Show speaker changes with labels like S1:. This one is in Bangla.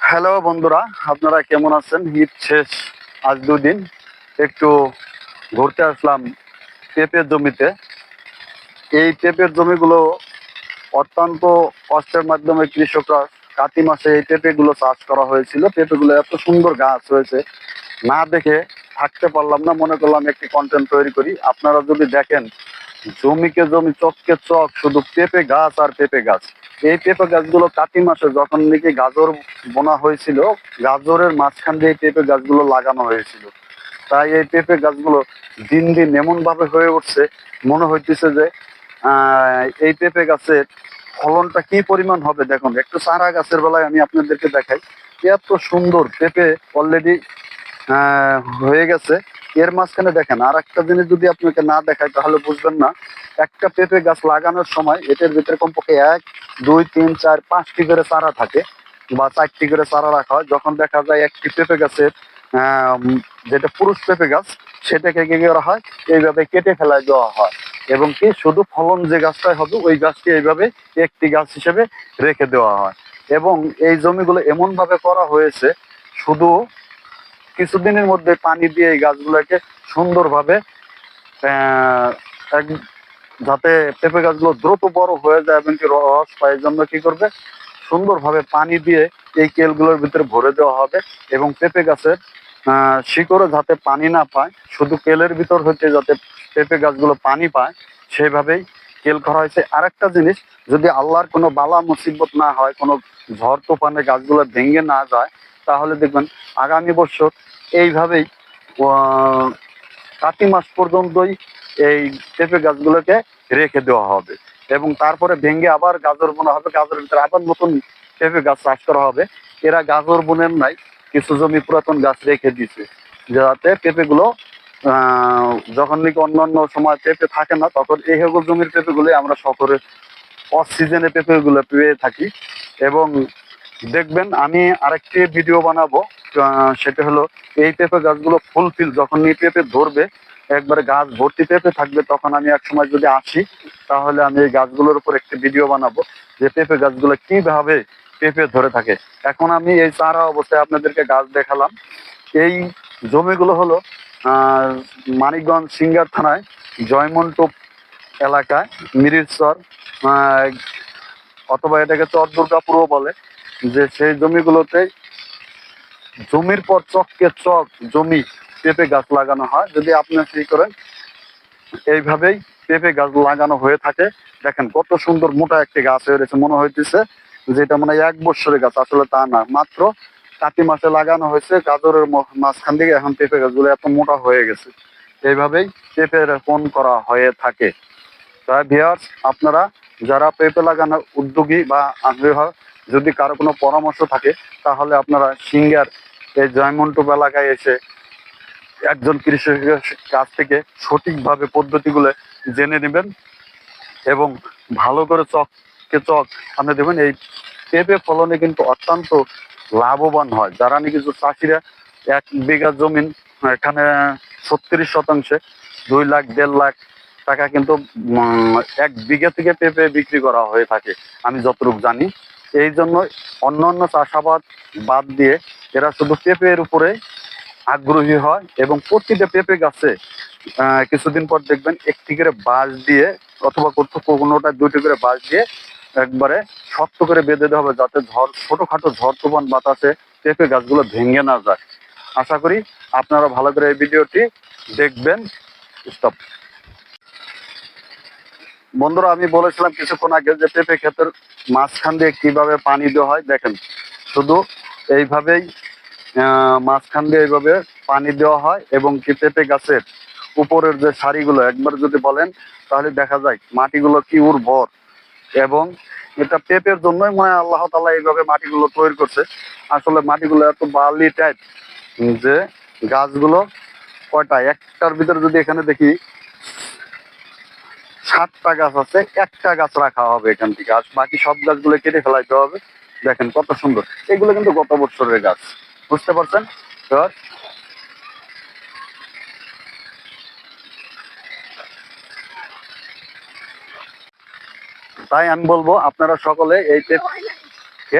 S1: হ্যালো বন্ধুরা, আপনারা কেমন আছেন? ঈদ শেষ আজ 2 দিন একটু ঘুরতে আসলাম পেঁপের জমিতে। এই পেঁপের জমিগুলো অত্যন্ত কষ্টের মাধ্যমে কৃষকরা কাতি মাসে এই পেঁপেগুলো চাষ করা হয়েছিল। পেঁপেগুলো এত সুন্দর গাছ হয়েছে, না দেখে থাকতে পারলাম না, মনে করলাম একটি কন্টেন্ট তৈরি করি। আপনারা যদি দেখেন, জমিকে জমি, চককে চক, শুধু পেঁপে গাছ আর পেঁপে গাছ। এই পেঁপে গাছগুলো কাতি মাসে যখন নাকি গাজর বোনা হয়েছিল, গাজরের মাঝখান দিয়ে এই পেঁপে গাছগুলো লাগানো হয়েছিল। তাই এই পেঁপে গাছগুলো দিন দিন এমন ভাবে হয়ে উঠছে, মনে হইতেছে যে এই পেঁপে গাছের ফলনটা কি পরিমাণ হবে। দেখুন, একটু চারা গাছের বেলায় আমি আপনাদেরকে দেখাই। এত সুন্দর পেঁপে অলরেডি হয়ে গেছে। এর মাঝখানে দেখেন আর একটা জিনিস যদি আপনাকে না দেখায় তাহলে বুঝবেন না। একটা পেঁপে গাছ লাগানোর সময় এটার ভিতরে কমপক্ষে 1 2 3 4 5টি করে চারা থাকে বা 4টি করে চারা রাখা হয়। যখন দেখা যায় একটি পেঁপে গাছের যেটা পুরুষ পেঁপে গাছ, সেটাকে কি করা হয়, এইভাবে কেটে ফেলায় দেওয়া হয় এবং কি শুধু ফলন যে গাছটাই হবে ওই গাছটি এইভাবে একটি গাছ হিসেবে রেখে দেওয়া হয়। এবং এই জমিগুলো এমন ভাবে করা হয়েছে, শুধু কিছুদিনের মধ্যে পানি দিয়ে এই গাছগুলোকে সুন্দরভাবে আহ, এক- যাতে পেঁপে গাছগুলো দ্রুত বড় হয়ে যায় এবং কি রস পায়, এই জন্য কি করবে, সুন্দরভাবে পানি দিয়ে এই কেলগুলোর ভিতরে ভরে দেওয়া হবে এবং পেঁপে গাছের শিকড়ে যাতে পানি না পায়, শুধু কেলের ভিতর হচ্ছে যাতে পেঁপে গাছগুলো পানি পায়, সেভাবেই কেল করা হয়েছে। আরেকটা জিনিস, যদি আল্লাহর কোনো বালা মুসিবত না হয়, কোনো ঝড় তুফানে গাছগুলো ভেঙে না যায়, তাহলে দেখবেন আগামী বছর এইভাবেই কাতি মাস পর্যন্তই এই পেঁপে গাছগুলোকে রেখে দেওয়া হবে এবং তারপরে ভেঙে আবার গাজর বোনা হবে। গাজরের ভিতরে আবার নতুন পেঁপে গাছ চাষ করা হবে। এরা গাজর বোনেন নাই, কিছু জমি পুরাতন গাছ রেখে দিছে যাতে পেঁপেগুলো যখন নাকি অন্যান্য সময় পেঁপে থাকে না, তখন এই সকল জমির পেঁপেগুলো আমরা শহরে অফ সিজনে পেঁপেগুলো পেয়ে থাকি। এবং দেখবেন আমি আরেকটি ভিডিও বানাবো, সেটা হলো এই পেঁপে গাছগুলো ফুলফিল যখন এই পেঁপে ধরবে, একবারে গাছ ভর্তি পেঁপে থাকবে, তখন আমি এক সময় যদি আসি তাহলে আমি এই গাছগুলোর উপর একটি ভিডিও বানাবো যে পেঁপে গাছগুলো কিভাবে পেঁপে ধরে থাকে। এখন আমি এই চারা অবস্থায় আপনাদেরকে গাছ দেখালাম। এই জমিগুলো হলো মানিকগঞ্জ সিঙ্গার থানায় জয়মন্টপ এলাকায় মিরিরচর, অথবা এটাকে চর দুর্গাপুরও বলে, যে সেই জমিগুলোতে জমির পর চককে চক জমি পেঁপে গাছ লাগানো হয়। যদি আপনি কি করেন, এইভাবেই পেঁপে গাছ লাগানো হয়ে থাকে। দেখেন কত সুন্দর মোটা একটি গাছ হয়ে রয়েছে, মনে হইতেছে যেটা মানে 1 বছরের গাছ, আসলে তা না, মাত্র কাতি মাসে লাগানো হয়েছে। গাজরের মাঝখান থেকে এখন পেঁপে গাছগুলো এত মোটা হয়ে গেছে। এইভাবেই পেঁপে রোপণ করা হয়ে থাকে। তাই ভিউয়ার্স, আপনারা যারা পেঁপে লাগানোর উদ্যোগী বা আগ্রহী হয়, যদি কারো কোনো পরামর্শ থাকে তাহলে আপনারা সিঙ্গার এই জয়মন্টপ এলাকায় এসে একজন কৃষকের কাছ থেকে সঠিকভাবে পদ্ধতিগুলো জেনে নেবেন এবং ভালো করে চককে চক আপনি দেবেন। এই পেঁপে ফলনে কিন্তু অত্যন্ত লাভবান হয়। যারা নাকি চাষিরা 1 বিঘা জমিন, এখানে 36 শতাংশে 2 লাখ 1.5 লাখ টাকা কিন্তু 1 বিঘা থেকে পেঁপে বিক্রি করা হয়ে থাকে, আমি যতটুকু জানি। এই জন্য অন্যান্য চাষাবাদ বাদ দিয়ে এরা শুধু পেঁপের উপরে আগ্রহী হয় এবং প্রতিটা পেঁপে গাছে কিছুদিন পর দেখবেন একটি করে বাঁশ দিয়ে, অথবা কোনোটা 2টি করে বাঁশ দিয়ে একবারে শক্ত করে বেঁধে দেওয়া হবে, যাতে ছোটখাটো ঝড় তুফান বাতাসে পেঁপে গাছগুলো ভেঙে না যায়। আশা করি আপনারা ভালো করে এই ভিডিওটি দেখবেন। স্টপ। বন্ধুরা, আমি বলেছিলাম কিছুক্ষণ আগে যে পেঁপে ক্ষেতের মাঝখান দিয়ে কিভাবে পানি দেওয়া হয়। দেখেন, শুধু এইভাবেই মাঝখান দিয়ে এইভাবে পানি দেওয়া হয় এবং কি পেঁপে গাছের উপরের যে সারিগুলো একবার যদি বলেন তাহলে দেখা যায় মাটিগুলো কি উর্বর। এবং এটা পেঁপের জন্যই মনে হয় আল্লাহ তাআলা এইভাবে মাটিগুলো তৈরি করছে। আসলে মাটিগুলো এত বালি টাইপ যে গাছগুলো কয়টা, একটার ভিতরে যদি এখানে দেখি 7টা গাছ আছে, একটা গাছ রাখা হবে এখান থেকে, আর বাকি সব গাছগুলো কেটে ফেলাইতে হবে। দেখেন কত সুন্দর, এগুলো কিন্তু গত বছরের গাছ, বুঝতে পারছেন? এবার তাই আমি বলবো আপনারা সকলে এই পেঁপে